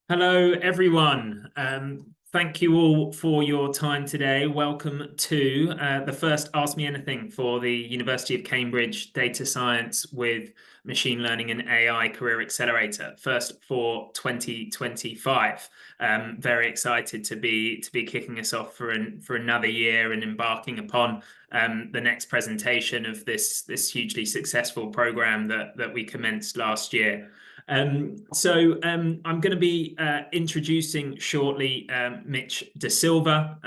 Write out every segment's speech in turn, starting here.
Hello, everyone. Thank you all for your time today. Welcome to the first Ask Me Anything for the University of Cambridge Data Science with Machine Learning and AI Career Accelerator, first for 2025. Very excited to be kicking us off for another year and embarking upon the next presentation of this hugely successful program that we commenced last year. I'm going to be introducing shortly Mitch De Silva,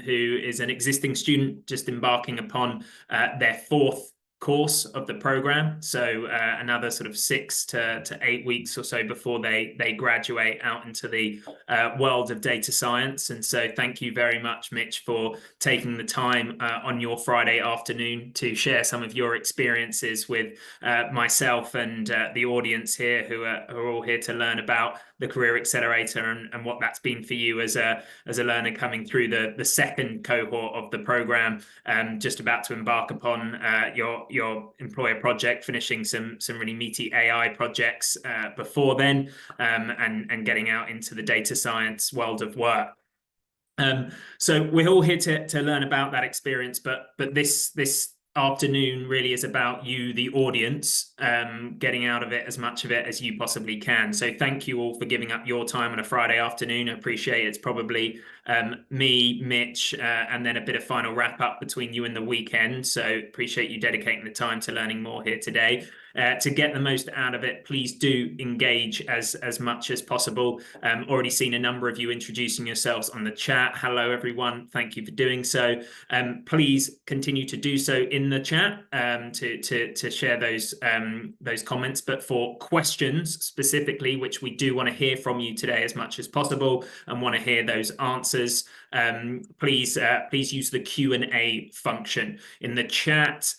who is an existing student just embarking upon their fourth course of the program. So another sort of 6 to 8 weeks or so before they graduate out into the world of data science. And so thank you very much, Mitch, for taking the time on your Friday afternoon to share some of your experiences with myself and the audience here who are all here to learn about the Career Accelerator and what that's been for you as a learner coming through the second cohort of the program, just about to embark upon your employer project, finishing some really meaty AI projects before then, and getting out into the data science world of work. So we're all here to learn about that experience, but this afternoon really is about you, the audience, getting out of it as much of it as you possibly can. So thank you all for giving up your time on a Friday afternoon. I appreciate it's probably me, Mitch, and then a bit of final wrap up between you and the weekend. So appreciate you dedicating the time to learning more here today. To get the most out of it, please do engage as much as possible. Already seen a number of you introducing yourselves on the chat. Hello, everyone. Thank you for doing so. Please continue to do so in the chat to share those comments. But for questions specifically, which we do want to hear from you today as much as possible and want to hear those answers, please use the Q&A function in the chat.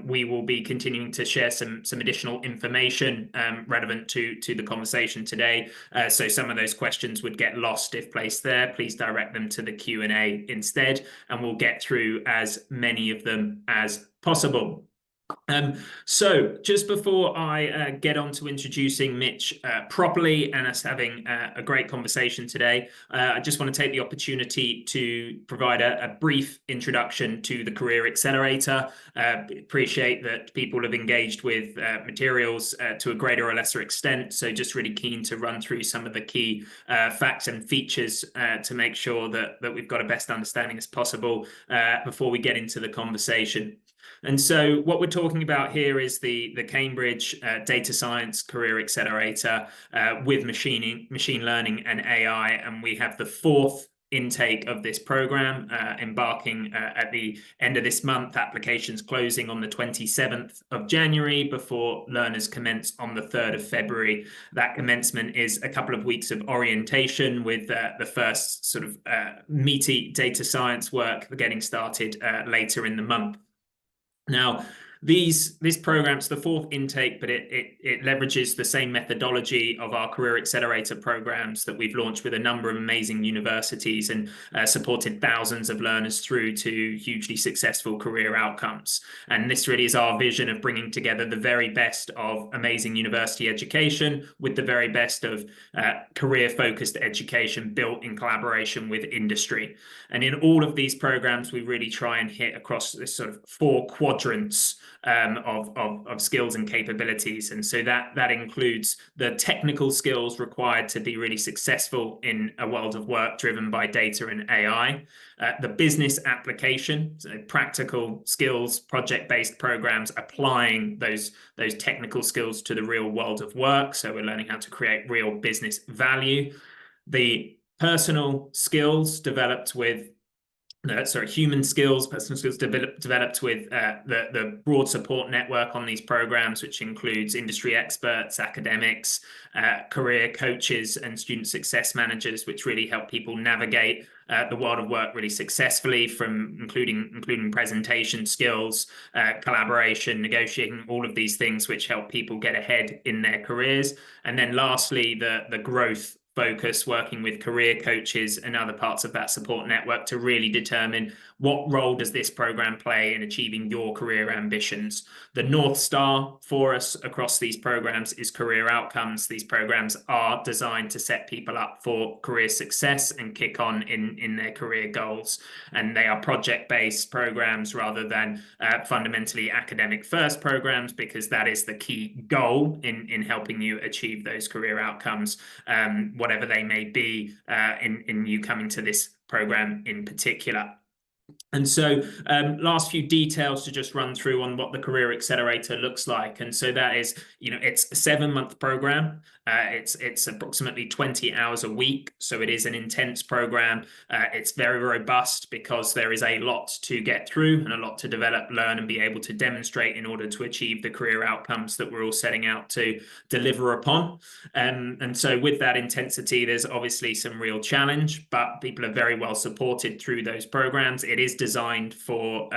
We will be continuing to share some additional information relevant to the conversation today. So some of those questions would get lost if placed there. Please direct them to the Q&A instead, and we'll get through as many of them as possible. So just before I get on to introducing Mitch properly and us having a great conversation today, I just want to take the opportunity to provide a brief introduction to the Career Accelerator. Appreciate that people have engaged with materials to a greater or lesser extent, so just really keen to run through some of the key facts and features to make sure that we've got a best understanding as possible before we get into the conversation. And so what we're talking about here is the Cambridge Data Science Career Accelerator with machine learning and AI. And we have the fourth intake of this program embarking at the end of this month, applications closing on the 27th of January before learners commence on the 3rd of February. That commencement is a couple of weeks of orientation with the first sort of meaty data science work getting started later in the month. Now, this program's the fourth intake, but it leverages the same methodology of our Career Accelerator programs that we've launched with a number of amazing universities and supported thousands of learners through to hugely successful career outcomes. And this really is our vision of bringing together the very best of amazing university education with the very best of career-focused education built in collaboration with industry. And in all of these programs, we really try and hit across this sort of 4 quadrants of skills and capabilities. And so that includes the technical skills required to be really successful in a world of work driven by data and AI, the business application, so practical skills, project-based programs applying those technical skills to the real world of work. So we're learning how to create real business value. The personal skills developed with human skills, personal skills developed with the broad support network on these programs, which includes industry experts, academics, career coaches, and student success managers, which really help people navigate the world of work really successfully, from including presentation skills, collaboration, negotiating, all of these things which help people get ahead in their careers. And then lastly, the growth focus, working with career coaches and other parts of that support network to really determine what role does this program play in achieving your career ambitions. The North Star for us across these programs is career outcomes. These programs are designed to set people up for career success and kick on in their career goals. And they are project-based programs rather than fundamentally academic-first programs, because that is the key goal in helping you achieve those career outcomes, whatever they may be, in you coming to this program in particular. And so last few details to just run through on what the Career Accelerator looks like. And so that is, it's a 7-month program. It's approximately 20 hours a week. So it is an intense program. It's very robust because there is a lot to get through and a lot to develop, learn, and be able to demonstrate in order to achieve the career outcomes that we're all setting out to deliver upon. And so with that intensity, there's obviously some real challenge, but people are very well supported through those programs. It is designed for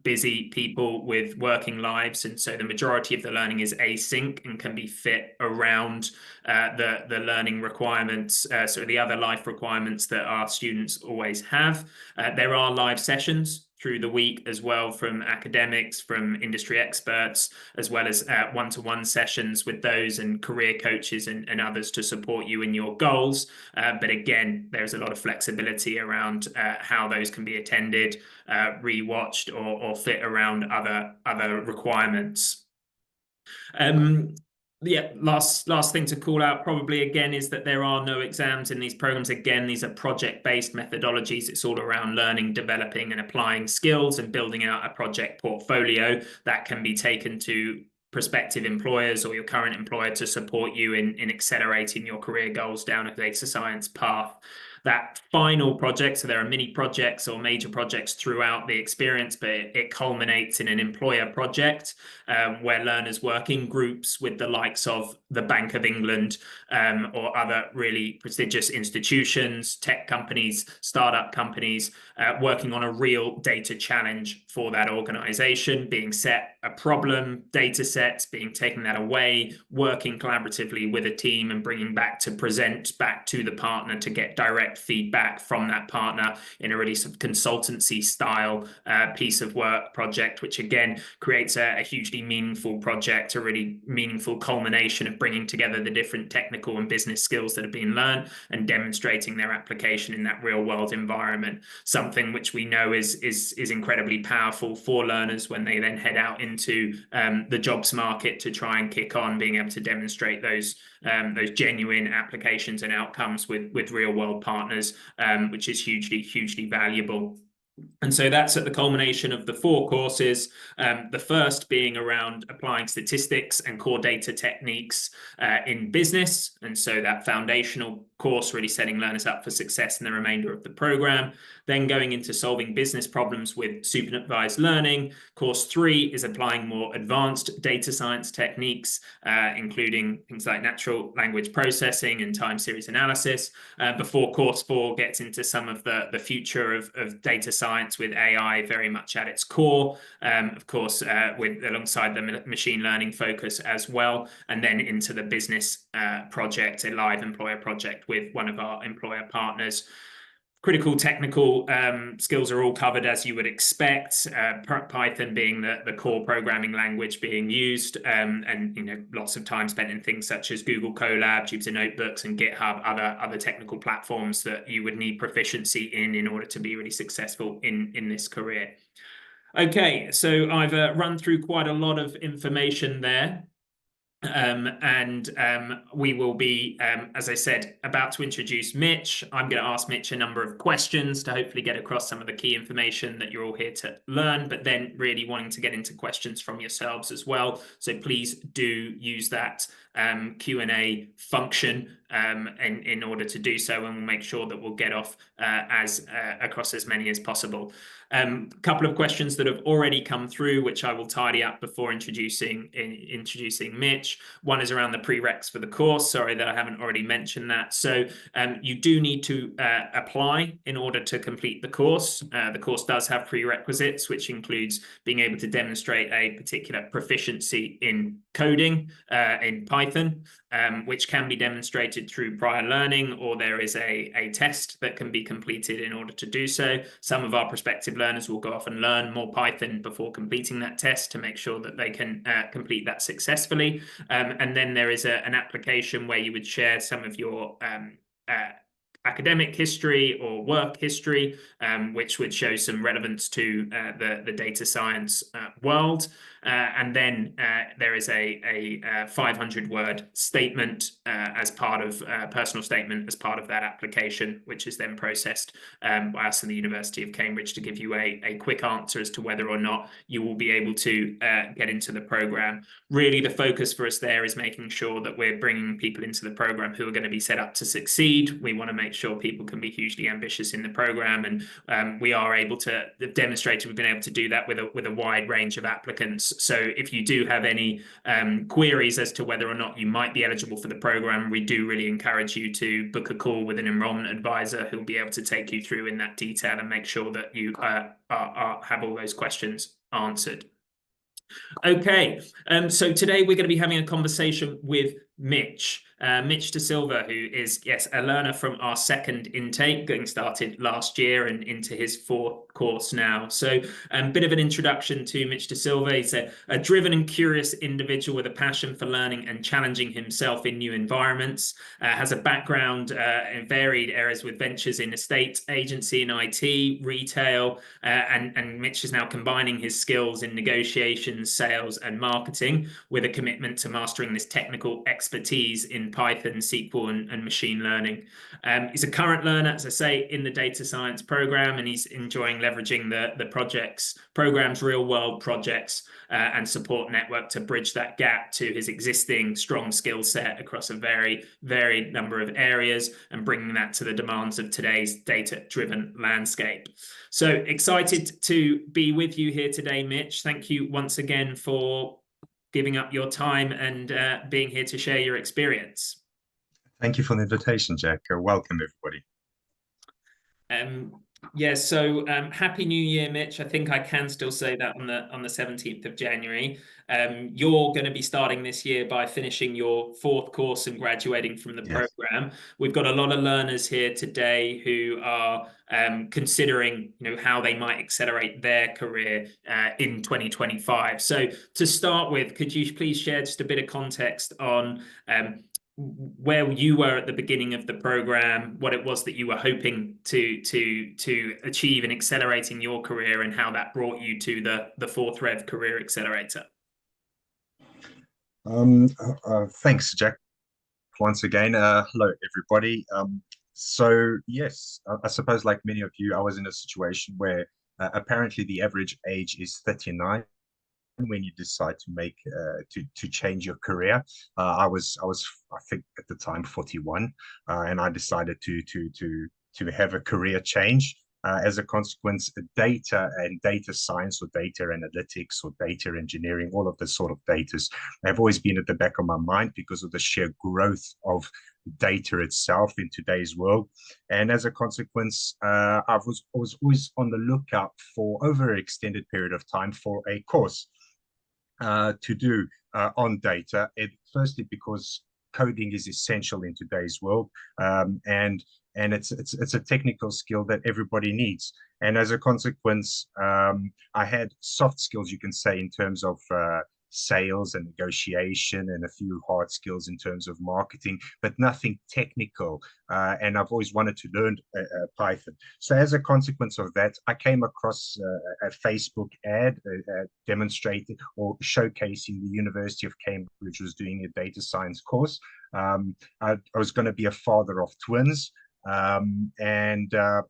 busy people with working lives, and so the majority of the learning is async and can be fit around the learning requirements, so the other life requirements that our students always have. There are live sessions through the week as well, from academics, from industry experts, as well as one-to-one sessions with those and career coaches and others to support you in your goals. But again, there's a lot of flexibility around how those can be attended, rewatched, or fit around other requirements. Yeah, last thing to call out probably again is that there are no exams in these programs. Again, these are project-based methodologies. It's all around learning, developing, and applying skills and building out a project portfolio that can be taken to prospective employers or your current employer to support you in accelerating your career goals down a data science path. That final project, so there are mini projects or major projects throughout the experience, but it culminates in an employer project where learners work in groups with the likes of the Bank of England or other really prestigious institutions, tech companies, startup companies, working on a real data challenge for that organization, being set a problem, data sets, being taken that away, working collaboratively with a team and bringing back to present back to the partner to get direct feedback from that partner in a really sort of consultancy style piece of work project, which again creates a hugely meaningful project, a really meaningful culmination of bringing together the different technical and business skills that have been learned and demonstrating their application in that real world environment. Something which we know is incredibly powerful for learners when they then head out into the jobs market to try and kick on, being able to demonstrate those genuine applications and outcomes with real world partners, which is hugely valuable. And so that's at the culmination of the 4 courses, the first being around applying statistics and core data techniques in business. And so that foundational course really setting learners up for success in the remainder of the program. Then going into solving business problems with supervised learning. Course 3 is applying more advanced data science techniques, including things like natural language processing and time series analysis, before course 4 gets into some of the future of data science with AI very much at its core, of course, alongside the machine learning focus as well, and then into the business project, a live employer project with one of our employer partners. Critical technical skills are all covered as you would expect, Python being the core programming language being used, and lots of time spent in things such as Google Colab, Jupyter Notebooks, and GitHub, other technical platforms that you would need proficiency in order to be really successful in this career. Okay, so I've run through quite a lot of information there. We will be, as I said, about to introduce Mitch. I'm going to ask Mitch a number of questions to hopefully get across some of the key information that you're all here to learn, but then really wanting to get into questions from yourselves as well. So please do use that Q&A function in order to do so, and we'll make sure that we'll get off across as many as possible. A couple of questions that have already come through, which I will tidy up before introducing Mitch. One is around the prereqs for the course. Sorry that I haven't already mentioned that. So you do need to apply in order to complete the course. The course does have prerequisites, which includes being able to demonstrate a particular proficiency in coding, in Python, Python, which can be demonstrated through prior learning, or there is a test that can be completed in order to do so. Some of our prospective learners will go off and learn more Python before completing that test to make sure that they can complete that successfully. And then there is an application where you would share some of your academic history or work history, which would show some relevance to the data science world. And then there is a 500-word statement as part of personal statement as part of that application, which is then processed by us in the University of Cambridge to give you a quick answer as to whether or not you will be able to get into the program. Really, the focus for us there is making sure that we're bringing people into the program who are going to be set up to succeed. We want to make sure people can be hugely ambitious in the program, and we are able to demonstrate we've been able to do that with a wide range of applicants. So if you do have any queries as to whether or not you might be eligible for the program, we do really encourage you to book a call with an enrollment advisor who'll be able to take you through in that detail and make sure that you have all those questions answered. Okay, so today we're going to be having a conversation with Mitch De Silva, who is, yes, a learner from our second intake, getting started last year and into his fourth course now. So a bit of an introduction to Mitch De Silva. He's a driven and curious individual with a passion for learning and challenging himself in new environments, has a background in varied areas with ventures in estate agency and IT, retail, and Mitch is now combining his skills in negotiations, sales, and marketing with a commitment to mastering this technical expertise in Python, SQL, and machine learning. He's a current learner, as I say, in the data science program, and he's enjoying leveraging the program's real-world projects and support network to bridge that gap to his existing strong skill set across a very varied number of areas and bringing that to the demands of today's data-driven landscape. So excited to be with you here today, Mitch. Thank you once again for giving up your time and being here to share your experience. Thank you for the invitation, Jack. Welcome, everybody. Yeah, so Happy New Year, Mitch. I think I can still say that on the 17th of January. You're going to be starting this year by finishing your fourth course and graduating from the program. We've got a lot of learners here today who are considering, how they might accelerate their career in 2025. So to start with, could you please share just a bit of context on where you were at the beginning of the program, what it was that you were hoping to achieve in accelerating your career, and how that brought you to the Fourth Rev Career Accelerator? Thanks, Jack. Once again, hello, everybody. So yes, I suppose like many of you, I was in a situation where apparently the average age is 39 when you decide to make to change your career. I was I think at the time 41, and I decided to have a career change. As a consequence, data and data science or data analytics or data engineering, all of this sort of data have always been at the back of my mind because of the sheer growth of data itself in today's world. And as a consequence, I was always on the lookout for, over an extended period of time, for a course to do on data. Firstly, because coding is essential in today's world, and it's a technical skill that everybody needs. And as a consequence, I had soft skills, you can say, in terms of sales and negotiation, and a few hard skills in terms of marketing, but nothing technical. And I've always wanted to learn Python. So as a consequence of that, I came across a Facebook ad demonstrating or showcasing the University of Cambridge was doing a data science course. I was going to be a father of twins. And they're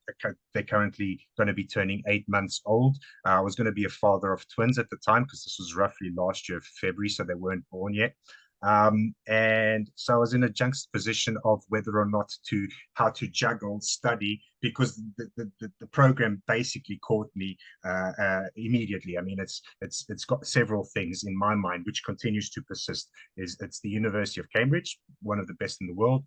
currently going to be turning 8 months old. I was going to be a father of twins at the time, because this was roughly last year, February, so they weren't born yet. And so I was in a juxtaposition of whether or not how to juggle study, because the program basically caught me immediately. I mean, it's got several things in my mind which continues to persist. It's the University of Cambridge, one of the best in the world.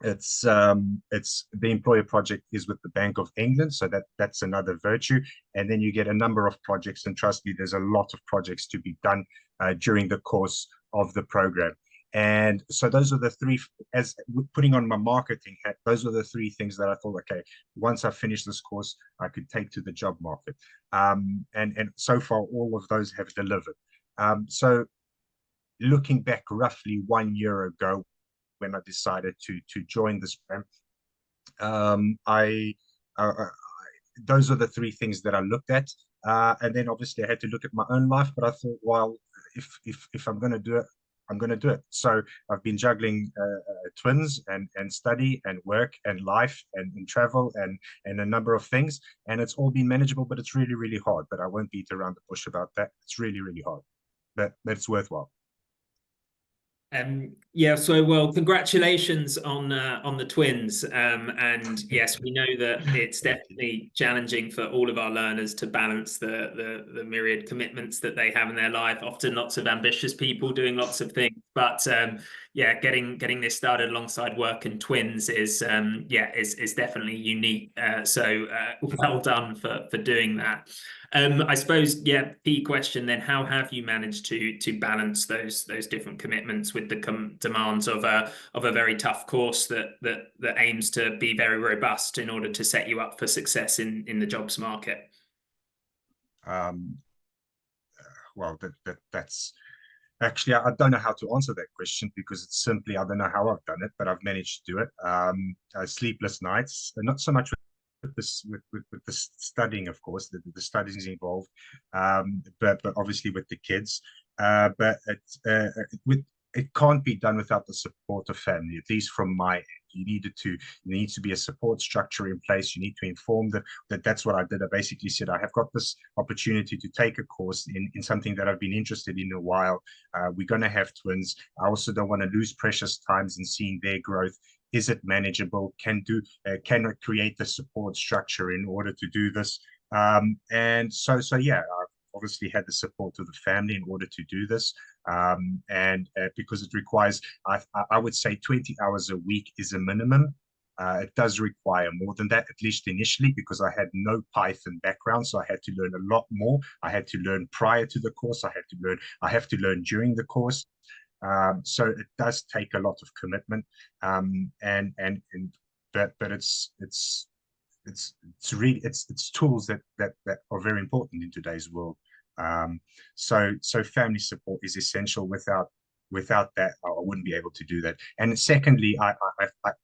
It's the employer project is with the Bank of England, so that's another virtue. And then you get a number of projects, and trust me, there's a lot of projects to be done during the course of the program. And so those are the three, as putting on my marketing hat, those are the three things that I thought, okay, once I finish this course, I could take to the job market. And so far, all of those have delivered. So looking back roughly 1 year ago, when I decided to join this program, I those are the three things that I looked at. And then obviously I had to look at my own life, but I thought, well, if I'm going to do it, I'm going to do it. So I've been juggling twins and study and work and life and travel and a number of things, and it's all been manageable, but it's really, really hard. But I won't beat around the bush about that. It's really, really hard, but it's worthwhile. Yeah, so well, congratulations on the twins. And yes, we know that it's Thank you. definitely challenging for all of our learners to balance the myriad commitments that they have in their life. Often lots of ambitious people doing lots of things, but yeah, getting this started alongside work and twins is yeah, is definitely unique. So well done for doing that. I suppose, yeah, key question then, how have you managed to balance those different commitments with the demands of a very tough course that aims to be very robust in order to set you up for success in the jobs market? Um, well, that's actually, I don't know how to answer that question because it's simply, I don't know how I've done it, but I've managed to do it. Sleepless nights, and not so much with this with the studying, of course, the studying is involved, but obviously with the kids. But it can't be done without the support of family, at least from my end. You need to be a support structure in place. You need to inform them that's what I did. I basically said, I have got this opportunity to take a course in something that I've been interested in a while. We're going to have twins. I also don't want to lose precious times in seeing their growth. Is it manageable? Can I create the support structure in order to do this? And so yeah, I've obviously had the support of the family in order to do this. And because it requires, I would say 20 hours a week is a minimum. It does require more than that, at least initially, because I had no Python background, so I had to learn a lot more. I had to learn prior to the course. I have to learn during the course. So it does take a lot of commitment, and but it's tools that are very important in today's world. So family support is essential. Without that, I wouldn't be able to do that. And secondly, I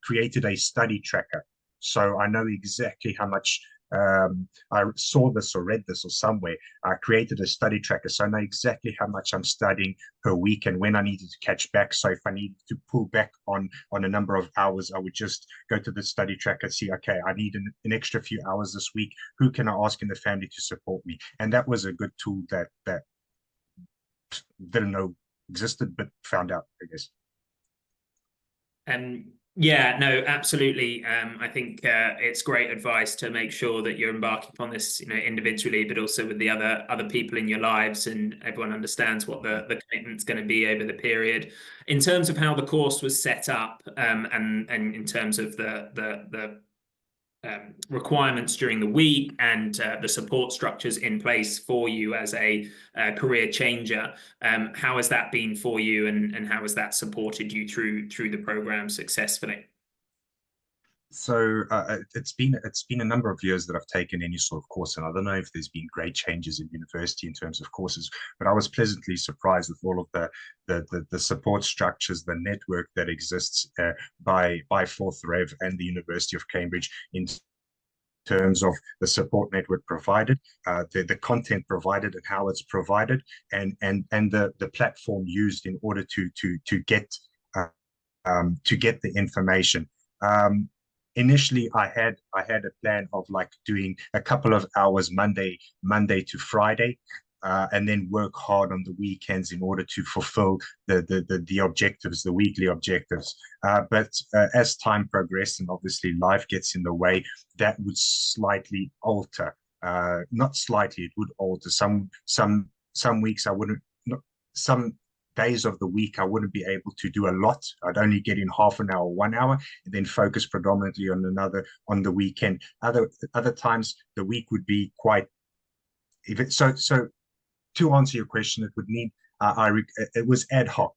created a study tracker, so I know exactly how much. I saw this or read this or somewhere. I created a study tracker, so I know exactly how much I'm studying per week and when I needed to catch back. So if I needed to pull back on a number of hours, I would just go to the study tracker, see, okay, I need an extra few hours this week. Who can I ask in the family to support me? And that was a good tool that didn't know existed, but found out, I guess. Yeah, no, absolutely. I think it's great advice to make sure that you're embarking upon this, individually, but also with the other people in your lives, and everyone understands what the commitment's going to be over the period. In terms of how the course was set up, and in terms of the requirements during the week and the support structures in place for you as a career changer. How has that been for you, and how has that supported you through the program successfully? So it's been a number of years that I've taken any sort of course, and I don't know if there's been great changes in university in terms of courses, but I was pleasantly surprised with all of the support structures, the network that exists by Fourth Rev and the University of Cambridge in terms of the support network provided, the content provided and how it's provided, and the platform used in order to get the information. Initially, I had a plan of like doing a couple of hours Monday to Friday, and then work hard on the weekends in order to fulfill the objectives, the weekly objectives. But as time progressed and obviously life gets in the way, that would slightly alter. Not slightly, it would alter. Some weeks I wouldn't. Some days of the week I wouldn't be able to do a lot. I'd only get in half an hour, 1 hour, and then focus predominantly on on the weekend. Other times the week would be quite. If it so to answer your question, it would mean it was ad hoc.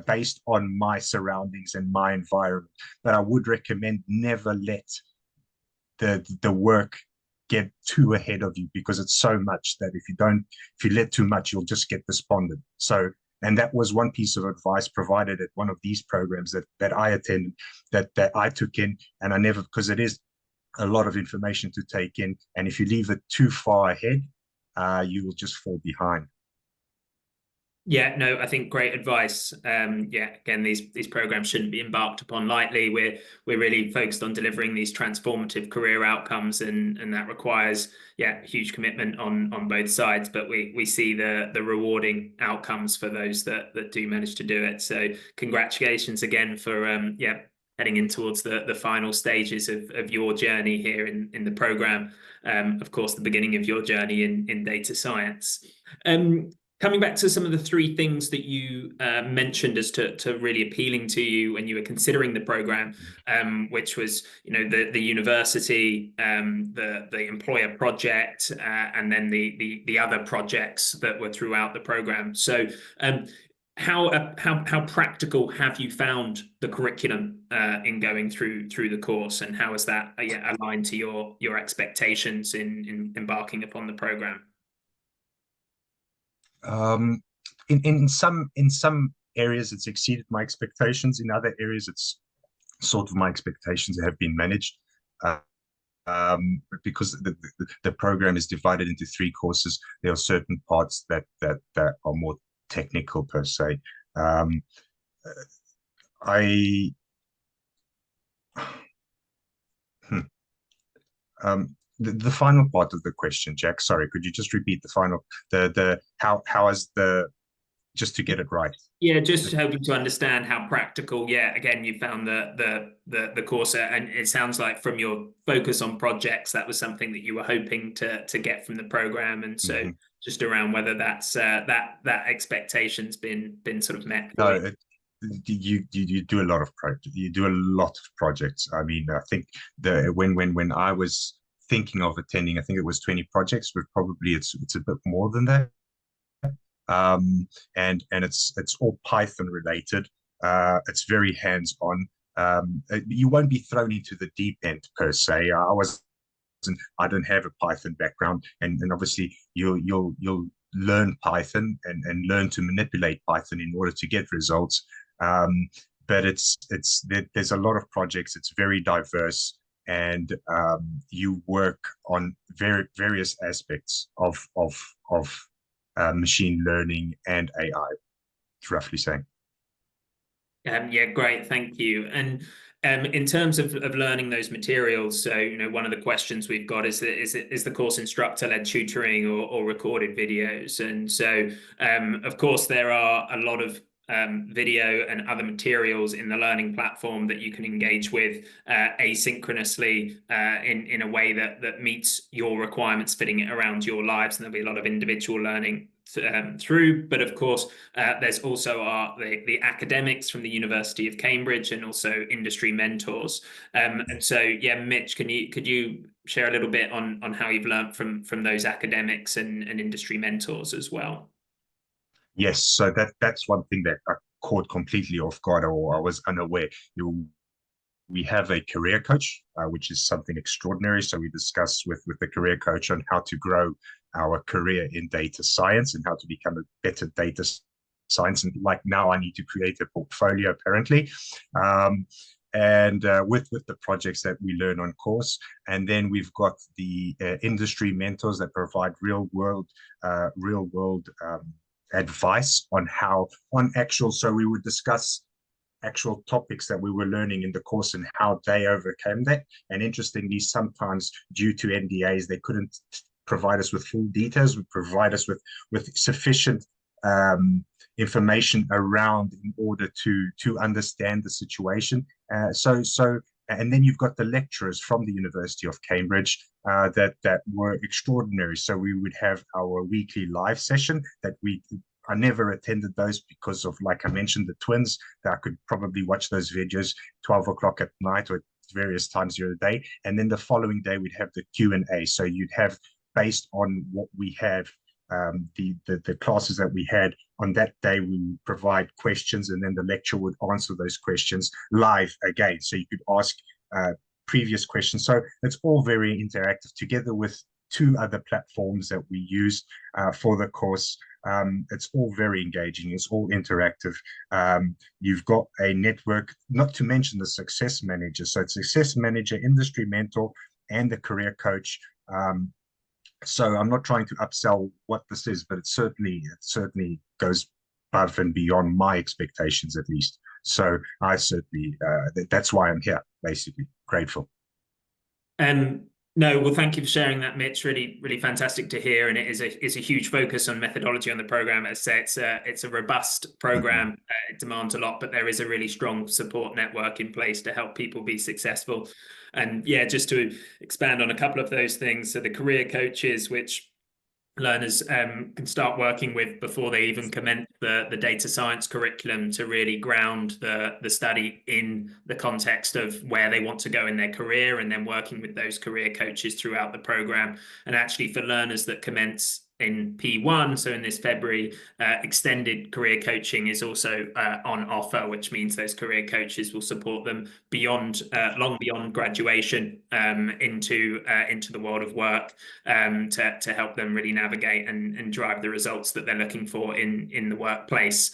based on my surroundings and my environment. But I would recommend never let the work get too ahead of you, because it's so much that if you let too much, you'll just get despondent. So, and that was one piece of advice provided at one of these programs that I attended, that I took in, and I never, because it is a lot of information to take in, and if you leave it too far ahead, you will just fall behind. Yeah, no, I think great advice. Yeah, again, these programs shouldn't be embarked upon lightly. We're really focused on delivering these transformative career outcomes, and that requires huge commitment on both sides. But we see the rewarding outcomes for those that do manage to do it. So congratulations again for heading in towards the final stages of your journey here in the program. Of course, the beginning of your journey in data science. Coming back to some of the three things that you mentioned as to really appealing to you when you were considering the program, which was the university, the employer project, and then the other projects that were throughout the program. So how practical have you found the curriculum in going through the course, and how is that aligned to your expectations in embarking upon the program? In some areas it's exceeded my expectations. In other areas it's sort of my expectations have been managed, because the program is divided into three courses. There are certain parts that are more technical per se. I the final part of the question, Jack, sorry, could you just repeat the final, the how is the, just to get it right? Yeah, just hoping to understand how practical, again, you found the course, and it sounds like from your focus on projects, that was something that you were hoping to get from the program, and so just around whether that's that expectation's been sort of met. No, you do a lot of projects. I mean, I think when I was thinking of attending, I think it was 20 projects, but probably it's a bit more than that. And it's all Python related. It's very hands-on. You won't be thrown into the deep end per se. I don't have a Python background, and obviously you'll learn Python and learn to manipulate Python in order to get results. But there's a lot of projects. It's very diverse, and you work on various aspects of machine learning and AI, roughly saying. Yeah, great, thank you. And in terms of learning those materials, so one of the questions we've got is the course instructor-led tutoring or recorded videos? And so of course there are a lot of video and other materials in the learning platform that you can engage with asynchronously in a way that meets your requirements, fitting it around your lives, and there'll be a lot of individual learning through. But of course there's also the academics from the University of Cambridge, and also industry mentors. And so Mitch, could you share a little bit on how you've learned from those academics and industry mentors as well? Yes, so that's one thing that I caught completely off guard, or I was unaware. We have a career coach, which is something extraordinary. So we discuss with the career coach on how to grow our career in data science and how to become a better data science. And like now I need to create a portfolio apparently. And with the projects that we learn on course. And then we've got the industry mentors that provide real world advice so we would discuss actual topics that we were learning in the course and how they overcame that. And interestingly, sometimes due to NDAs, they couldn't provide us with full details, would provide us with sufficient information around in order to understand the situation. And then you've got the lecturers from the University of Cambridge that were extraordinary. So we would have our weekly live session I never attended those because of, like I mentioned, the twins, that I could probably watch those videos 12 o'clock at night or at various times during the day. And then the following day, we'd have the Q&A. So you'd have, based on what we have the classes that we had on that day, we would provide questions, and then the lecturer would answer those questions live again. So you could ask previous questions. So it's all very interactive, together with two other platforms that we use for the course. It's all very engaging. It's all interactive. You've got a network, not to mention the success manager. So it's success manager, industry mentor, and the career coach. So I'm not trying to upsell what this is, but it certainly goes above and beyond my expectations, at least. So I certainly that's why I'm here, basically. Grateful. No, well, thank you for sharing that, Mitch. Really, really fantastic to hear. And it's a huge focus on methodology on the program. As I say, it's a robust program. Mm-hmm. It demands a lot, but there is a really strong support network in place to help people be successful. And yeah, just to expand on a couple of those things. So the career coaches, which learners can start working with before they even commence the data science curriculum, to really ground the study in the context of where they want to go in their career, and then working with those career coaches throughout the program. And actually, for learners that commence in P1, so in this February, extended career coaching is also on offer, which means those career coaches will support them beyond, long beyond graduation, into the world of work, to help them really navigate and drive the results that they're looking for in the workplace.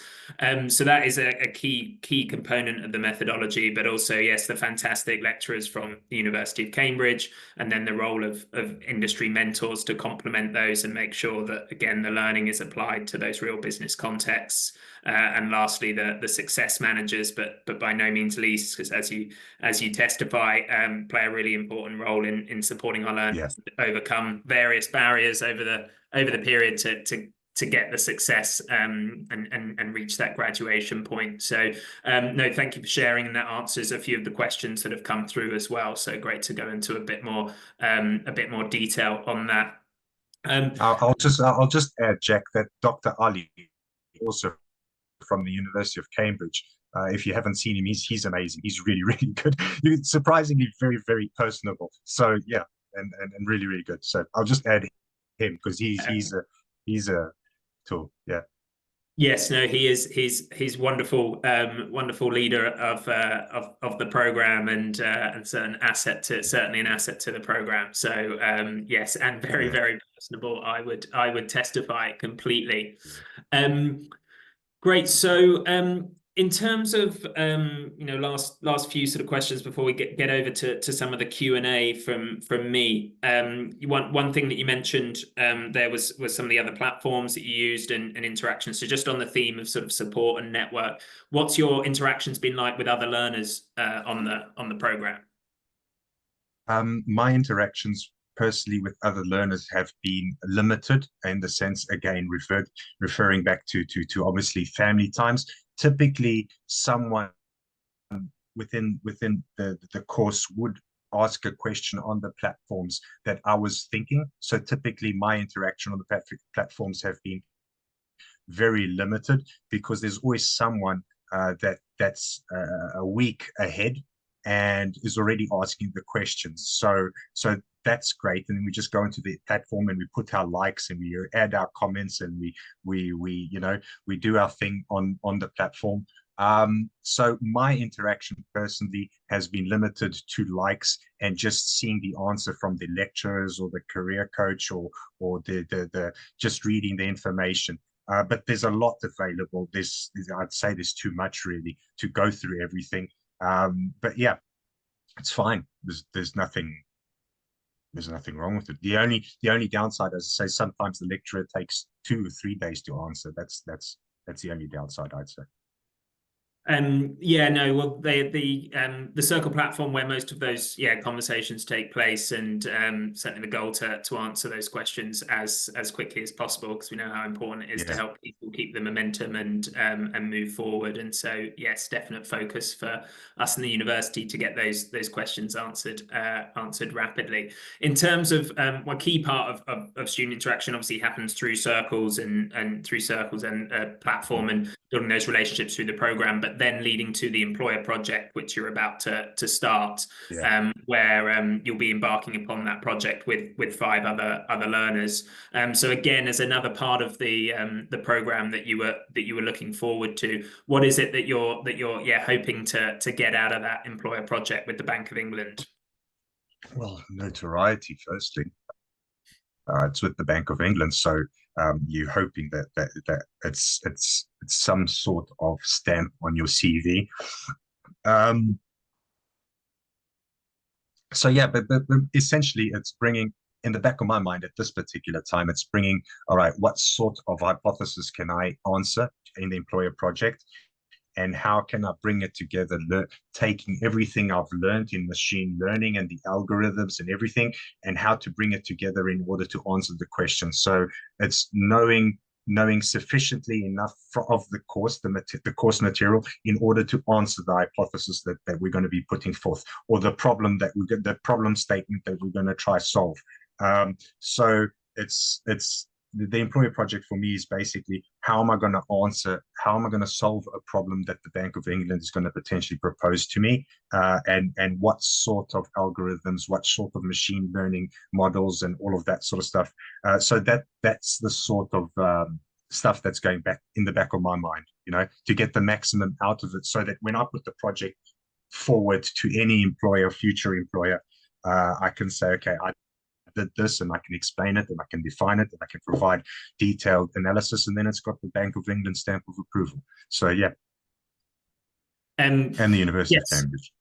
So that is a key component of the methodology, but also, yes, the fantastic lecturers from the University of Cambridge, and then the role of industry mentors to complement those and make sure that, again, the learning is applied to those real business contexts. And lastly, the success managers, but by no means least, because as you testify, play a really important role in supporting our learners overcome various barriers over the period to get the success, and reach that graduation point. So no, thank you for sharing, and that answers a few of the questions that have come through as well. So great to go into a bit more detail on that. I'll just add, Jack, that Dr. Ali, also from the University of Cambridge. If you haven't seen him, he's amazing. He's really, really good. He's surprisingly very, very personable. So yeah, and really, really good. So I'll just add him because he's a tool. Yeah. Yes, no, he is. He's wonderful, wonderful leader of the program, and certainly an asset to the program. So yes, and very, very personable. I would testify completely. Great. So in terms of last few sort of questions before we get over to some of the Q&A from me. One thing that you mentioned there was some of the other platforms that you used and interactions. So just on the theme of sort of support and network, what's your interactions been like with other learners on the program? My interactions personally with other learners have been limited, in the sense, again, referring back to obviously family times. Typically, someone within the course would ask a question on the platforms that I was thinking. So typically, my interaction on the platforms have been very limited, because there's always someone that's a week ahead and is already asking the questions. So that's great. And then we just go into the platform and we put our likes and we add our comments, and we do our thing on the platform. So my interaction personally has been limited to likes and just seeing the answer from the lecturers or the career coach, or the just reading the information. But there's a lot available. I'd say there's too much really to go through everything. But yeah, it's fine. There's nothing wrong with it. The only downside, as I say, sometimes the lecturer takes 2 or 3 days to answer. That's the only downside, I'd say. Yeah, no, well, the Circle platform, where most of those conversations take place, and certainly the goal to answer those questions as quickly as possible, because we know how important it is to help people keep the momentum and move forward. And so yes, definite focus for us in the university to get those questions answered rapidly. In terms of one key part of student interaction, obviously happens through Circles and platform, and building those relationships through the program. But but then leading to the employer project, which you're about to start, Yeah. where you'll be embarking upon that project with five other learners. So again, as another part of the program that you were looking forward to, what is it that you're hoping to get out of that employer project with the Bank of England? Well, notoriety, firstly. It's with the Bank of England, so you're hoping that it's some sort of stamp on your CV. Um, so yeah, but essentially, it's bringing in the back of my mind at this particular time, it's bringing, all right, what sort of hypothesis can I answer in the employer project? And how can I bring it together, taking everything I've learned in machine learning and the algorithms and everything, and how to bring it together in order to answer the question. So it's knowing sufficiently enough of the course, the course material, in order to answer the hypothesis that we're going to be putting forth, or the problem the problem statement that we're going to try solve. So it's the employer project for me is basically how am I going to solve a problem that the Bank of England is going to potentially propose to me, and what sort of algorithms, what sort of machine learning models, and all of that sort of stuff. So that's the sort of stuff that's going back in the back of my mind, to get the maximum out of it, so that when I put the project forward to any employer, future employer, I can say, okay, I did this, and I can explain it, and I can define it, and I can provide detailed analysis, and then it's got the Bank of England stamp of approval. So yeah, and the University of Yes. Cambridge.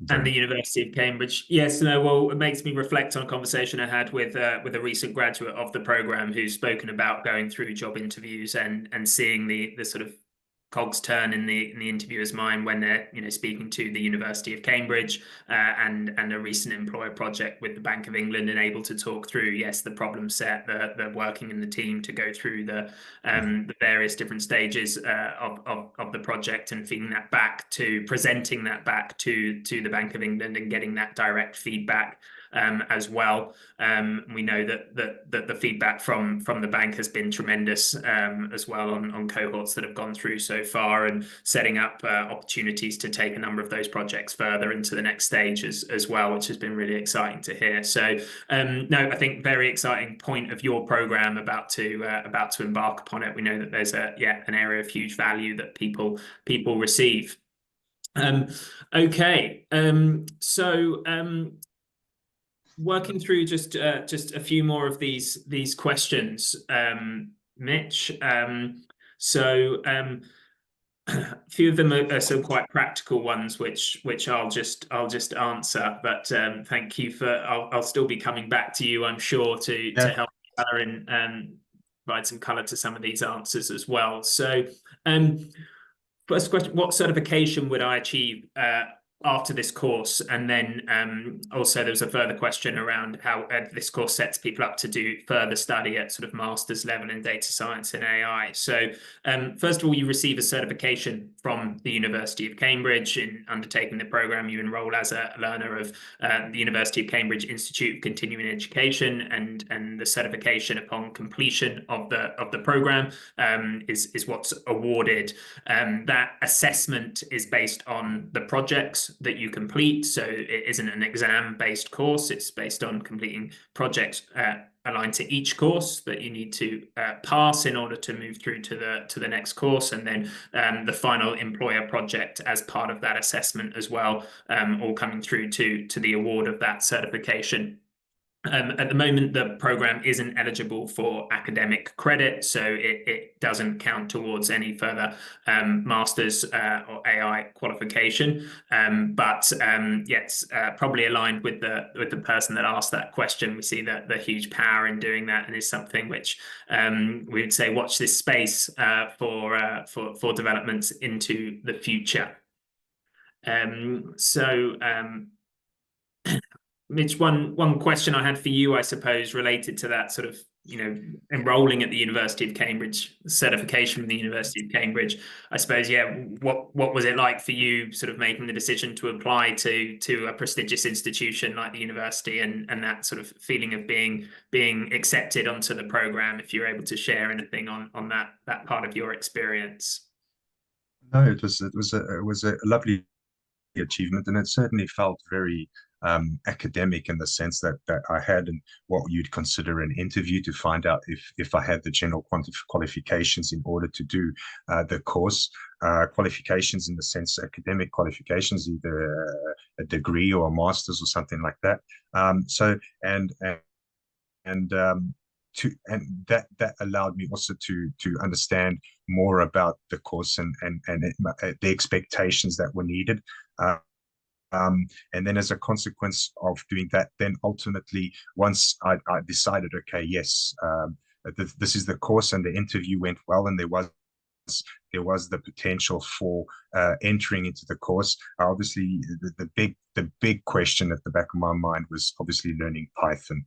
And the University of Cambridge. Yes, no, well, it makes me reflect on a conversation I had with a recent graduate of the program who's spoken about going through job interviews and seeing the sort of cogs turn in the interviewer's mind when they're speaking to the University of Cambridge, and a recent employer project with the Bank of England, and able to talk through, yes, the problem set, the working in the team to go through the various different stages of the project, and presenting that back to the Bank of England and getting that direct feedback as well. We know that the feedback from the bank has been tremendous as well on cohorts that have gone through so far, and setting up opportunities to take a number of those projects further into the next stage as well, which has been really exciting to hear. So no, I think very exciting point of your program about to embark upon it. We know that there's an area of huge value that people receive. Okay, so working through just a few more of these questions, Mitch. So a few of them are some quite practical ones, which I'll just answer. But thank you for. I'll still be coming back to you, I'm sure, to help color in provide some color to some of these answers as well. So, first question: what certification would I achieve after this course? And then also there was a further question around how this course sets people up to do further study at sort of master's level in data science and AI. So first of all, you receive a certification from the University of Cambridge. In undertaking the program, you enroll as a learner of the University of Cambridge Institute of Continuing Education, and the certification upon completion of the program is what's awarded. That assessment is based on the projects that you complete. So it isn't an exam-based course. It's based on completing projects aligned to each course that you need to pass in order to move through to the next course, and then the final employer project as part of that assessment as well, all coming through to the award of that certification. At the moment, the program isn't eligible for academic credit, so it doesn't count towards any further master's or AI qualification. But yes, probably aligned with the person that asked that question. We see the huge power in doing that, and is something which we would say watch this space for developments into the future. Mitch, one question I had for you, I suppose, related to that sort of, enrolling at the University of Cambridge, certification from the University of Cambridge. I suppose, what was it like for you, sort of making the decision to apply to a prestigious institution like the university, and that sort of feeling of being accepted onto the program? If you're able to share anything on that part of your experience. No, it was a lovely achievement, and it certainly felt very academic in the sense that I had and what you'd consider an interview to find out if I had the general qualifications in order to do the course. Qualifications in the sense academic qualifications, either a degree or a master's or something like that. So and and that allowed me also to understand more about the course and the expectations that were needed. Uh, and then as a consequence of doing that, then ultimately, once I decided, okay, yes, this is the course, and the interview went well, and there was the potential for entering into the course. Obviously, the big question at the back of my mind was obviously learning Python,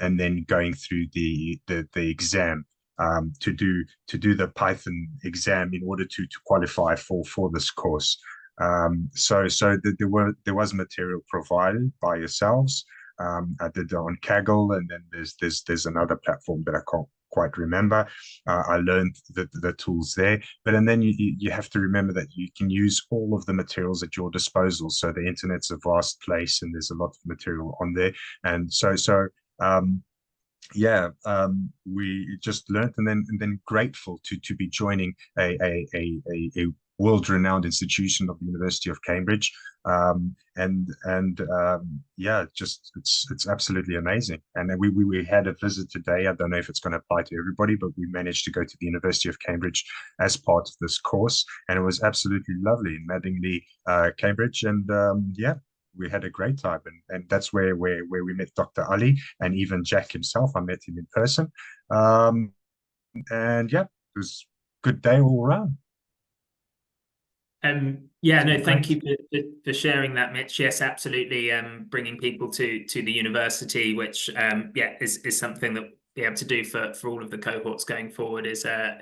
and then going through the exam to do the Python exam in order to qualify for this course. So there was material provided by yourselves. I did it on Kaggle, and then there's another platform that I can't quite remember. I learned the tools there, and then you have to remember that you can use all of the materials at your disposal. So the internet's a vast place, and there's a lot of material on there, and um, yeah, we just learned, and then grateful to be joining a world-renowned institution of the University of Cambridge, and yeah, just it's absolutely amazing. And then we had a visit today. I don't know if it's going to apply to everybody, but we managed to go to the University of Cambridge as part of this course, and it was absolutely lovely in Madingley, Cambridge, and yeah, we had a great time, and that's where we met Dr. Ali and even Jack himself. I met him in person, um, and yeah, it was a good day all around. Yeah, no, So thank thanks. you for sharing that, Mitch. Yes, absolutely. Bringing people to the university, which yeah is something that be able to do for all of the cohorts going forward is a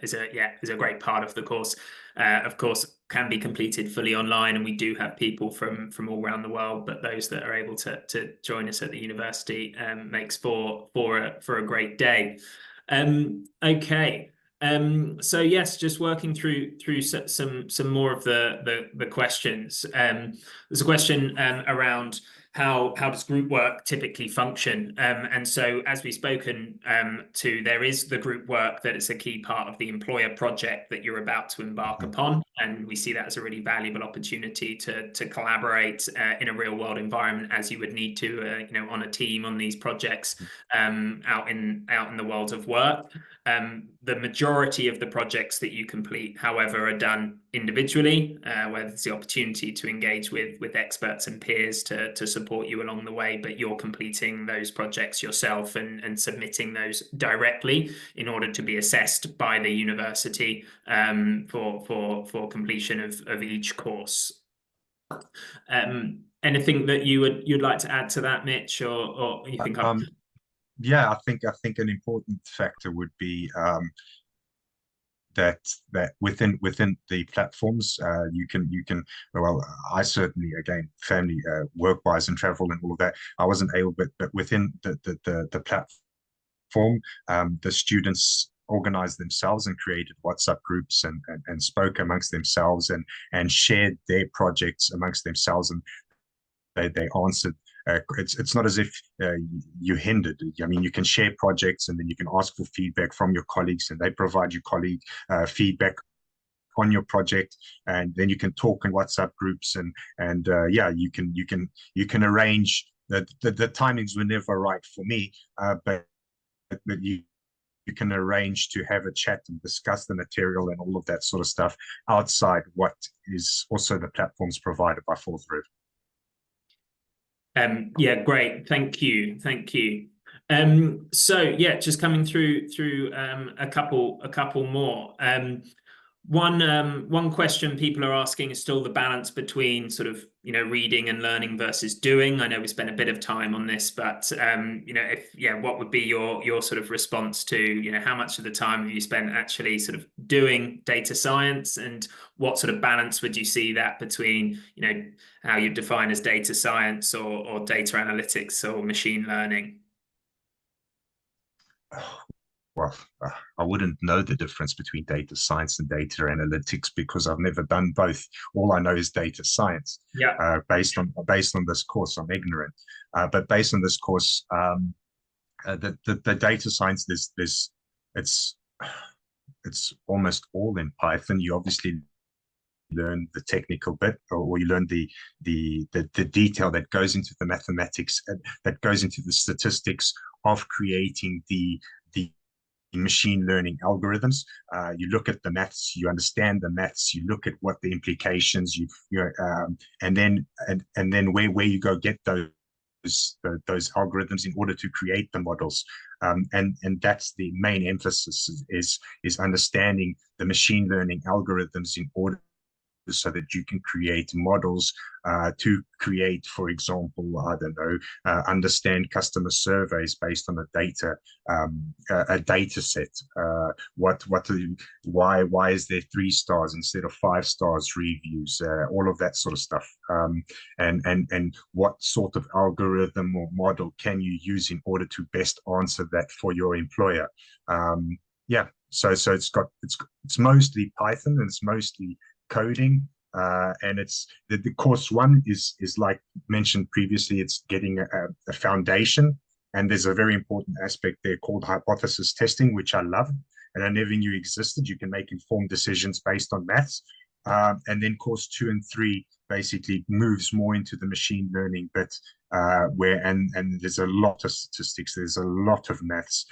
great part of the course. Of course, can be completed fully online, and we do have people from all around the world. But those that are able to join us at the university makes for a great day. Okay. So yes, just working through some more of the questions. There's a question around how does group work typically function? And so as we've spoken to, there is the group work that is a key part of the employer project that you're about to embark Mhm. upon, and we see that as a really valuable opportunity to collaborate in a real world environment as you would need to, on a team on these projects out in the world of work. The majority of the projects that you complete, however, are done individually, where there's the opportunity to engage with experts and peers to support you along the way, but you're completing those projects yourself and submitting those directly in order to be assessed by the university for completion of each course. Anything that you'd like to add to that, Mitch, or you think I've Yeah, I think an important factor would be that within the platforms, you can well, I certainly, again, family, work wise and travel and all of that, I wasn't able, but within the platform, the students organized themselves and created WhatsApp groups and spoke amongst themselves and shared their projects amongst themselves, and they answered. It's not as if you hindered. I mean, you can share projects, and then you can ask for feedback from your colleagues, and they provide you colleague feedback on your project, and then you can talk in WhatsApp groups, and yeah, you can arrange. The timings were never right for me, but you can arrange to have a chat and discuss the material and all of that sort of stuff outside what is also the platforms provided by Fourth River. Yeah, great. Thank you. Thank you. So yeah, just coming through a couple more. One question people are asking is still the balance between sort of reading and learning versus doing. I know we spent a bit of time on this, but what would be your sort of response to how much of the time have you spent actually sort of doing data science, and what sort of balance would you see that between how you define as data science or data analytics or machine learning? well, I wouldn't know the difference between data science and data analytics because I've never done both. All I know is data science. Yeah. Based on this course, I'm ignorant. But based on this course, the data science, it's it's almost all in Python. You obviously learn the technical bit, or you learn the detail that goes into the mathematics, that goes into the statistics of creating the machine learning algorithms. You look at the maths, you understand the maths, you look at what the implications, and then where you go get those algorithms in order to create the models. And that's the main emphasis is understanding the machine learning algorithms in order so that you can create models to create, for example, I don't know, understand customer surveys based on a data set. Why is there 3 stars instead of 5 stars reviews? All of that sort of stuff. And what sort of algorithm or model can you use in order to best answer that for your employer? Yeah. So it's mostly Python and it's mostly coding, and it's the course 1 is like mentioned previously, it's getting a foundation, and there's a very important aspect there called hypothesis testing, which I love and I never knew existed. You can make informed decisions based on maths, and then course 2 and 3 basically moves more into the machine learning bit, and there's a lot of statistics, there's a lot of maths.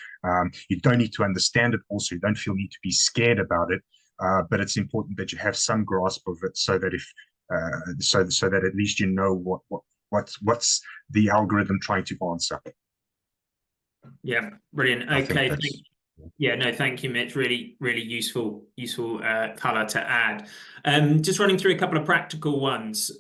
You don't need to understand it, also you don't feel need to be scared about it, but it's important that you have some grasp of it, so that if so that at least you know what's the algorithm trying to answer. Yeah, brilliant. Okay, yeah, no, thank you, Mitch. Really, really useful color to add. Just running through a couple of practical ones.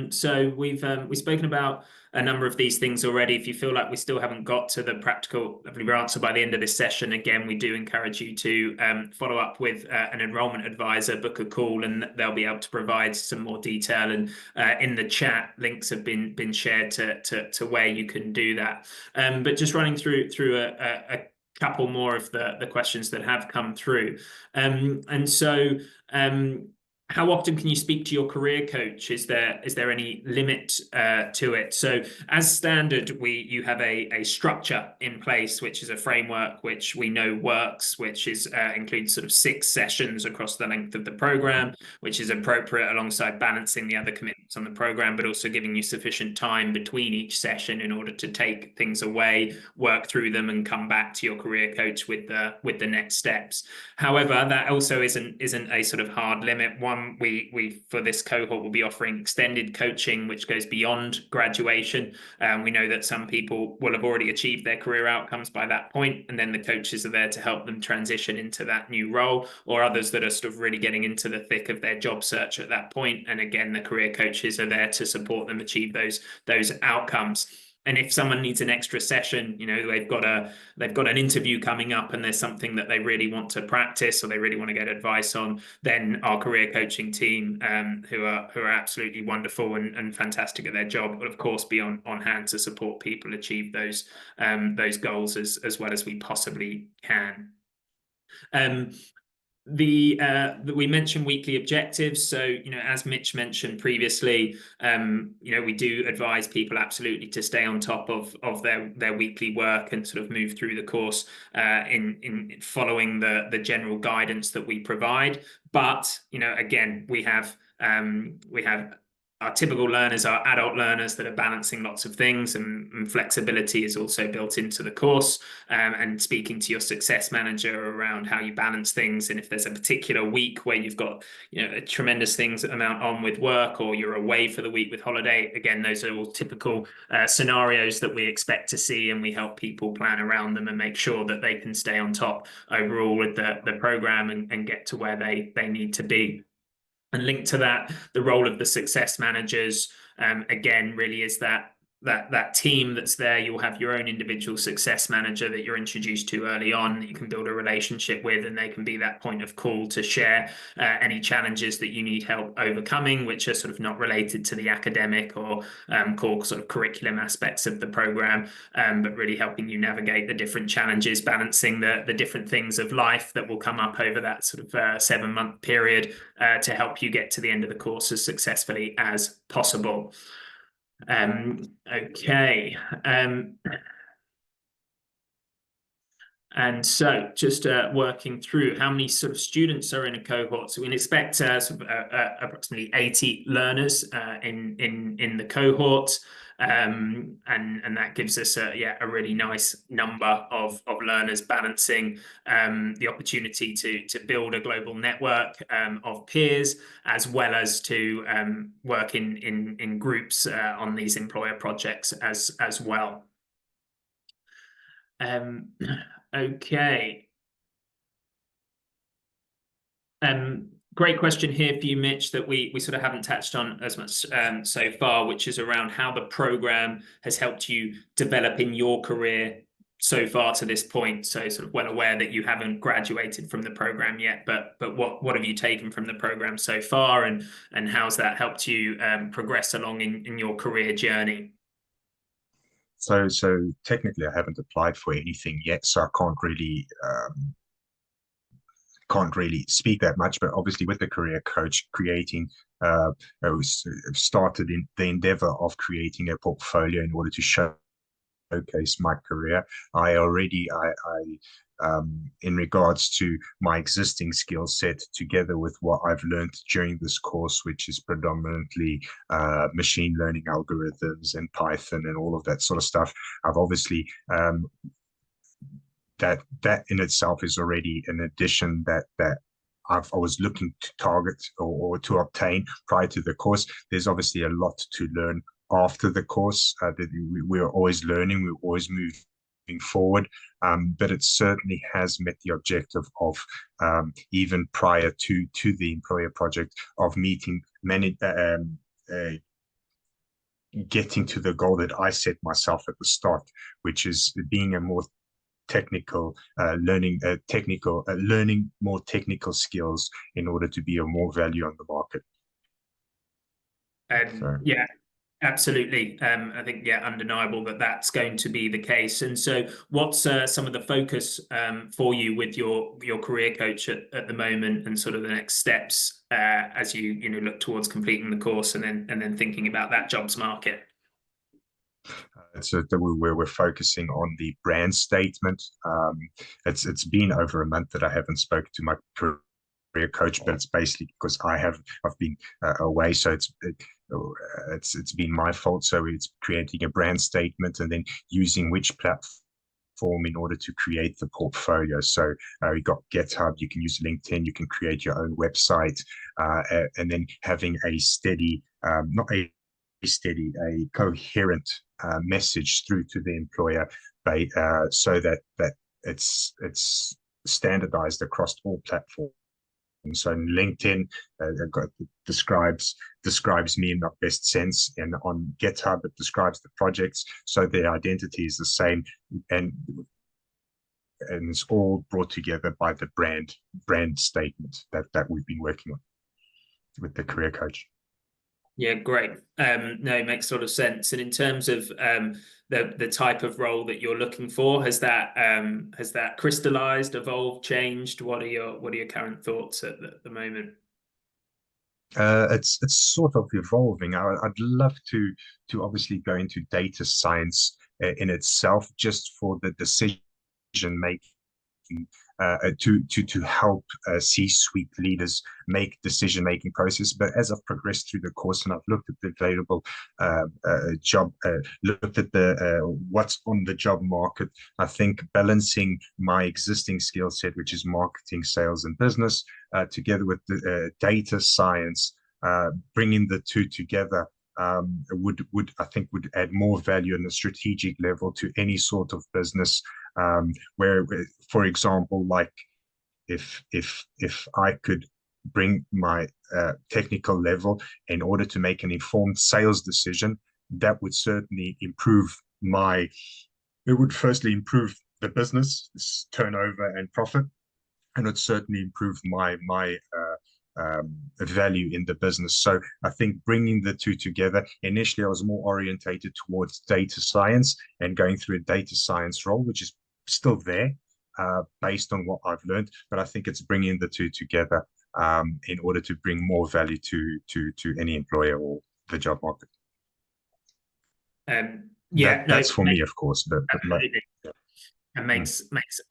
So we've spoken about a number of these things already. If you feel like we still haven't got to the practical answer by the end of this session, again, we do encourage you to follow up with an enrollment advisor, book a call, and they'll be able to provide some more detail. And in the chat, links have been shared to where you can do that. But just running through a couple more of the questions that have come through. And so how often can you speak to your career coach? Is there any limit to it? So as standard, you have a structure in place, which is a framework which we know works, which is includes sort of 6 sessions across the length of the program, which is appropriate alongside balancing the other commitments on the program, but also giving you sufficient time between each session in order to take things away, work through them, and come back to your career coach with the next steps. However, that also isn't a sort of hard limit. We for this cohort will be offering extended coaching, which goes beyond graduation. We know that some people will have already achieved their career outcomes by that point, and then the coaches are there to help them transition into that new role, or others that are sort of really getting into the thick of their job search at that point. And again, the career coaches are there to support them achieve those outcomes. And if someone needs an extra session, they've got an interview coming up and there's something that they really want to practice or they really want to get advice on, then our career coaching team, who are absolutely wonderful and fantastic at their job, will of course be on hand to support people achieve those goals as well as we possibly can. We mentioned weekly objectives. So, as Mitch mentioned previously, we do advise people absolutely to stay on top of their weekly work and sort of move through the course in following the general guidance that we provide. But, again, we have our typical learners are adult learners that are balancing lots of things, and flexibility is also built into the course, and speaking to your success manager around how you balance things. And if there's a particular week where you've got a tremendous things amount on with work, or you're away for the week with holiday, again, those are all typical scenarios that we expect to see, and we help people plan around them and make sure that they can stay on top overall with the program and get to where they need to be. And linked to that, the role of the success managers, again, really is that that team that's there. You'll have your own individual success manager that you're introduced to early on, that you can build a relationship with, and they can be that point of call to share any challenges that you need help overcoming, which are sort of not related to the academic or core sort of curriculum aspects of the program, but really helping you navigate the different challenges, balancing the different things of life that will come up over that sort of 7-month period to help you get to the end of the course as successfully as possible. Okay. And so just working through how many sort of students are in a cohort. So we expect sort of approximately 80 learners in the cohort. And that gives us a really nice number of learners, balancing the opportunity to build a global network of peers, as well as to work in groups on these employer projects as well. Okay. Great question here for you, Mitch, that we sort of haven't touched on as much so far, which is around how the program has helped you develop in your career so far to this point. So sort of well aware that you haven't graduated from the program yet, but what have you taken from the program so far, and how's that helped you progress along in your career journey? So technically, I haven't applied for anything yet, so I can't really speak that much. But obviously, with the career coach, creating I started in the endeavor of creating a portfolio in order to showcase my career. In regards to my existing skill set, together with what I've learned during this course, which is predominantly machine learning algorithms and Python and all of that sort of stuff, I've obviously that in itself is already an addition that I was looking to target or to obtain prior to the course. There's obviously a lot to learn after the course. That we're always learning, we're always moving forward, but it certainly has met the objective of even prior to the employer project of meeting many. Getting to the goal that I set myself at the start, which is being a more technical learning more technical skills in order to be of more value on the market. So. Yeah, absolutely. I think, undeniable that that's going to be the case. And so what's some of the focus for you with your career coach at the moment, and sort of the next steps as you look towards completing the course and then thinking about that jobs market? So we're focusing on the brand statement. It's been over a month that I haven't spoken to my career coach, but it's basically because I've been away, so it's been my fault. So it's creating a brand statement and then using which platform in order to create the portfolio. So you got GitHub, you can use LinkedIn, you can create your own website, and then having a steady, a coherent message through to the employer, so that it's standardized across all platforms. So in LinkedIn, describes me in the best sense, and on GitHub it describes the projects, so the identity is the same, and it's all brought together by the brand statement that we've been working on with the career coach. Yeah, great. No, it makes a lot of sense. And in terms of the type of role that you're looking for, has that crystallized, evolved, changed? What are your current thoughts at the moment? It's sort of evolving. I'd love to obviously go into data science in itself, just for the decision making, to help C-suite leaders make decision-making process. But as I've progressed through the course and I've looked at the available job, looked at the what's on the job market, I think balancing my existing skill set, which is marketing, sales, and business, together with the data science, bringing the two together would add more value on a strategic level to any sort of business, where, for example, like if I could bring my technical level in order to make an informed sales decision, that would certainly improve my, it would firstly improve the business turnover and profit, and it certainly improve my value in the business. So I think bringing the two together, initially I was more orientated towards data science and going through a data science role, which is still there based on what I've learned. But I think it's bringing the two together in order to bring more value to any employer or the job market. Yeah, no, that's for me, of course. But absolutely. It makes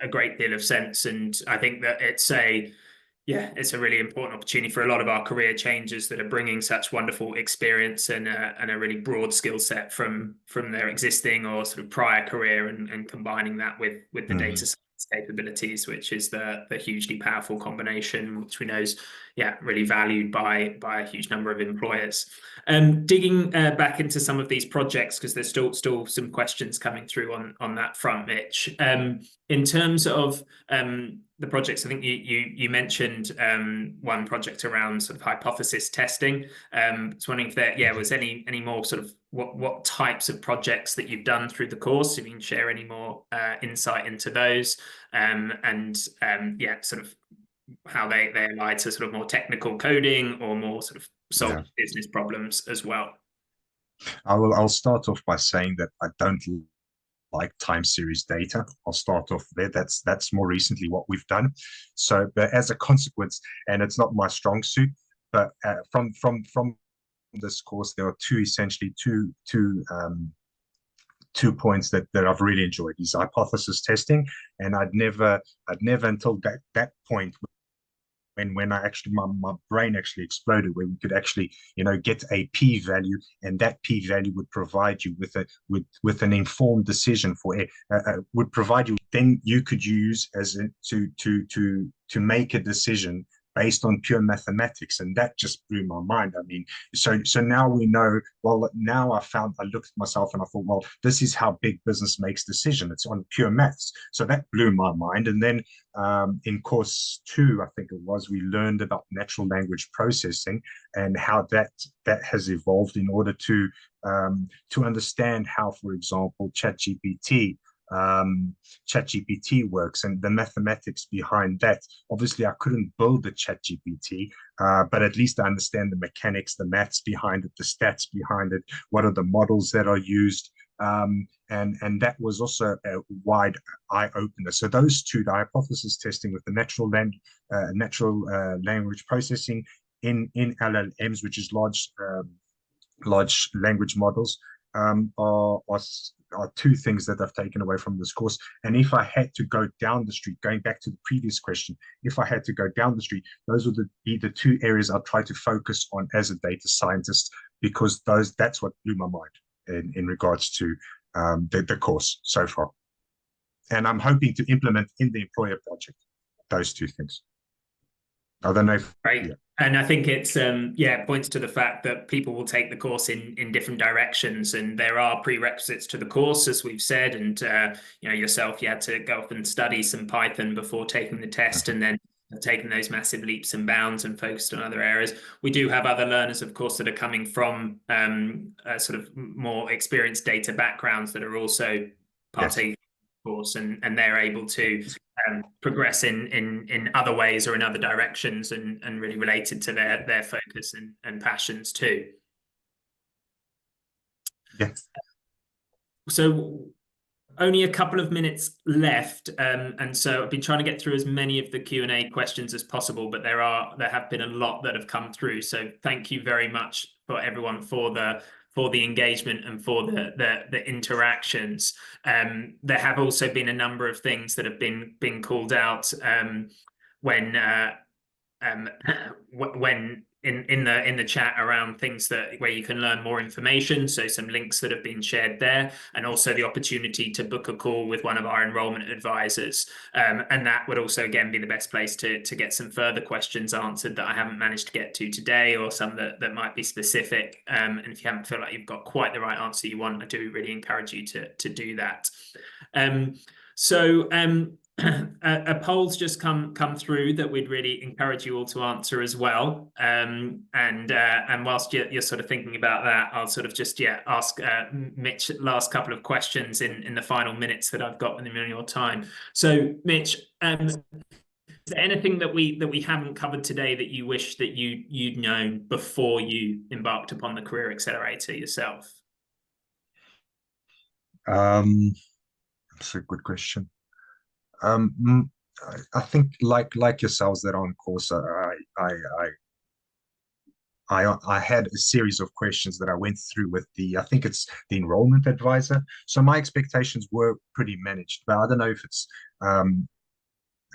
a great deal of sense, and I think that it's a really important opportunity for a lot of our career changers that are bringing such wonderful experience and a really broad skill set from their existing or sort of prior career, and combining that with the data science capabilities, which is the hugely powerful combination, which we know is really valued by a huge number of employers. Digging back into some of these projects, because there's still some questions coming through on that front, Mitch. In terms of the projects, I think you mentioned one project around sort of hypothesis testing. I was wondering if there was any more sort of what types of projects that you've done through the course, if you can share any more insight into those, and sort of how they ally to sort of more technical coding or more sort of solve business problems as well. I'll start off by saying that I don't like time series data. I'll start off there. That's more recently what we've done. So, but as a consequence, and it's not my strong suit, but from this course, there are essentially two points that I've really enjoyed: is hypothesis testing, and I'd never until that point, when I actually my brain actually exploded, where we could actually get a p-value, and that p-value would provide you with an informed decision for would provide you, then you could use as to make a decision based on pure mathematics. And that just blew my mind. I mean, so now we know, well, now I looked at myself and I thought, well, this is how big business makes decision. It's on pure maths. So that blew my mind. And then in course 2, I think it was, we learned about natural language processing and how that has evolved in order to understand how, for example, ChatGPT works and the mathematics behind that. Obviously, I couldn't build a ChatGPT, but at least I understand the mechanics, the maths behind it, the stats behind it, what are the models that are used. And that was also a wide eye opener. So those two, the hypothesis testing with the natural language processing in LLMs, which is large language models, are two things that I've taken away from this course. And if I had to go down the street, going back to the previous question, if I had to go down the street, those would be the two areas I'll try to focus on as a data scientist, because that's what blew my mind in regards to the course so far. And I'm hoping to implement in the employer project those two things. I don't know if... Right. Yeah. And I think it's it points to the fact that people will take the course in different directions, and there are prerequisites to the course, as we've said. And yourself, you had to go off and study some Python before taking the test, and then taking those massive leaps and bounds and focused on other areas. We do have other learners, of course, that are coming from sort of more experienced data backgrounds that are also partaking. Course, and they're able to progress in other ways or in other directions, and really related to their focus and passions too. Yes. So only a couple of minutes left, and so I've been trying to get through as many of the Q&A questions as possible, but there have been a lot that have come through. So thank you very much for everyone for the engagement and for the interactions. There have also been a number of things that have been called out when in the chat around things where you can learn more information. So some links that have been shared there, and also the opportunity to book a call with one of our enrollment advisors. And that would also, again, be the best place to get some further questions answered that I haven't managed to get to today, or some that might be specific. And if you haven't felt like you've got quite the right answer you want, I do really encourage you to do that. A poll's just come through that we'd really encourage you all to answer as well. And whilst you're sort of thinking about that, I'll sort of just ask Mitch last couple of questions in the final minutes that I've got in your time. So Mitch, is there anything that we haven't covered today that you wish that you'd known before you embarked upon the Career Accelerator yourself? That's a good question. Um, I think like yourselves that are on course, I had a series of questions that I went through with I think it's the enrollment advisor. So my expectations were pretty managed, but I don't know if it's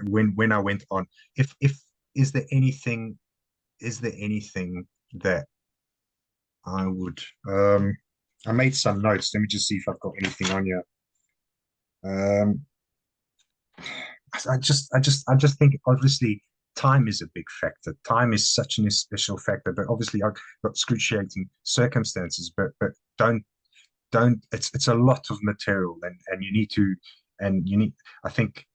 when I went on, if is there anything that I would I made some notes. Let me just see if I've got anything on here. I just think obviously time is a big factor. Time is such an essential factor, but obviously I've got excruciating circumstances, but don't it's a lot of material, and you need I think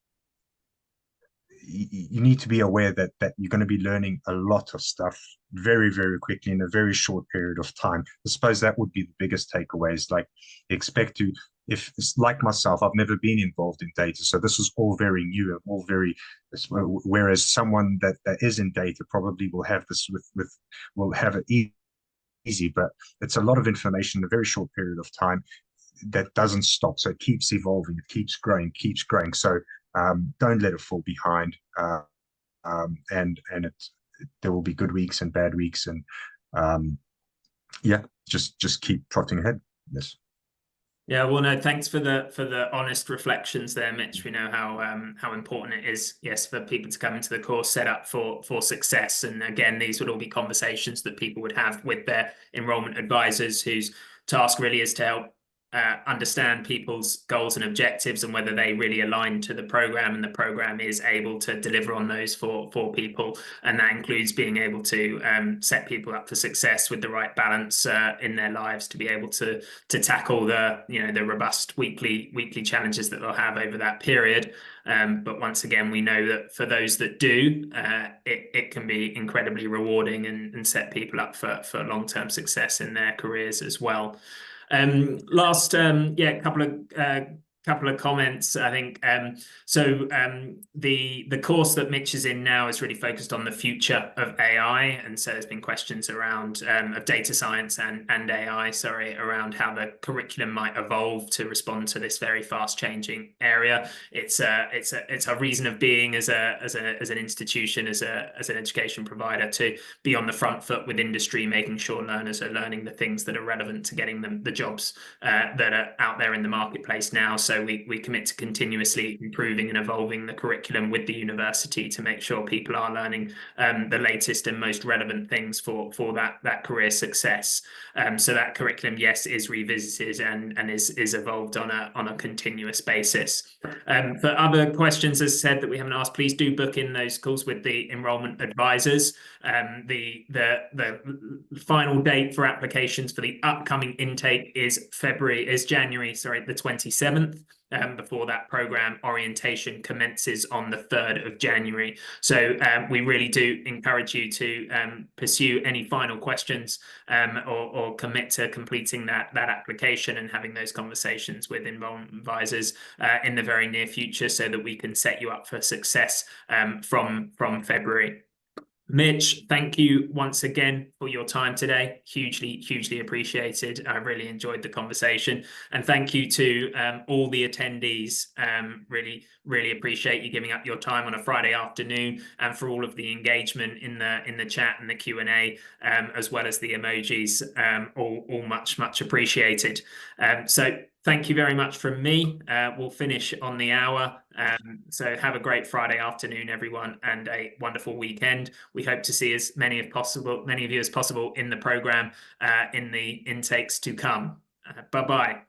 you need to be aware that you're going to be learning a lot of stuff very, very quickly in a very short period of time. I suppose that would be the biggest takeaways. Like, expect to, if it's like myself, I've never been involved in data, so this is all very new and all very. Whereas someone that is in data probably will have this will have it easy, but it's a lot of information in a very short period of time that doesn't stop. So it keeps evolving, it keeps growing, keeps growing. So don't let it fall behind. And there will be good weeks and bad weeks, and yeah, just keep trotting ahead. Yes. Yeah, well, no, thanks for the honest reflections there, Mitch. We know how important it is, yes, for people to come into the course set up for success. And again, these would all be conversations that people would have with their enrollment advisors, whose task really is to help understand people's goals and objectives and whether they really align to the program, and the program is able to deliver on those for people. And that includes being able to set people up for success with the right balance in their lives to be able to tackle the robust weekly challenges that they'll have over that period. But once again, we know that for those that do, it can be incredibly rewarding and set people up for long-term success in their careers as well. Last, couple of comments, I think. The course that Mitch is in now is really focused on the future of AI, and so there's been questions around of data science and AI, around how the curriculum might evolve to respond to this very fast changing area. It's a reason of being as an institution, as an education provider, to be on the front foot with industry, making sure learners are learning the things that are relevant to getting them the jobs that are out there in the marketplace now. So we commit to continuously improving and evolving the curriculum with the university to make sure people are learning the latest and most relevant things for that career success. So that curriculum, yes, is revisited and is evolved on a continuous basis. For other questions, as said, that we haven't asked, please do book in those calls with the enrollment advisors. The final date for applications for the upcoming intake is January, the 27th. Before that program orientation commences on the 3rd of January. So we really do encourage you to pursue any final questions or commit to completing that application and having those conversations with enrollment advisors in the very near future, so that we can set you up for success from February. Mitch, thank you once again for your time today. Hugely appreciated. I really enjoyed the conversation. And thank you to all the attendees. Really appreciate you giving up your time on a Friday afternoon, and for all of the engagement in the chat and the Q&A, as well as the emojis. All much appreciated. So thank you very much from me. We'll finish on the hour. So have a great Friday afternoon, everyone, and a wonderful weekend. We hope to see as many of you as possible in the program in the intakes to come. Bye-bye.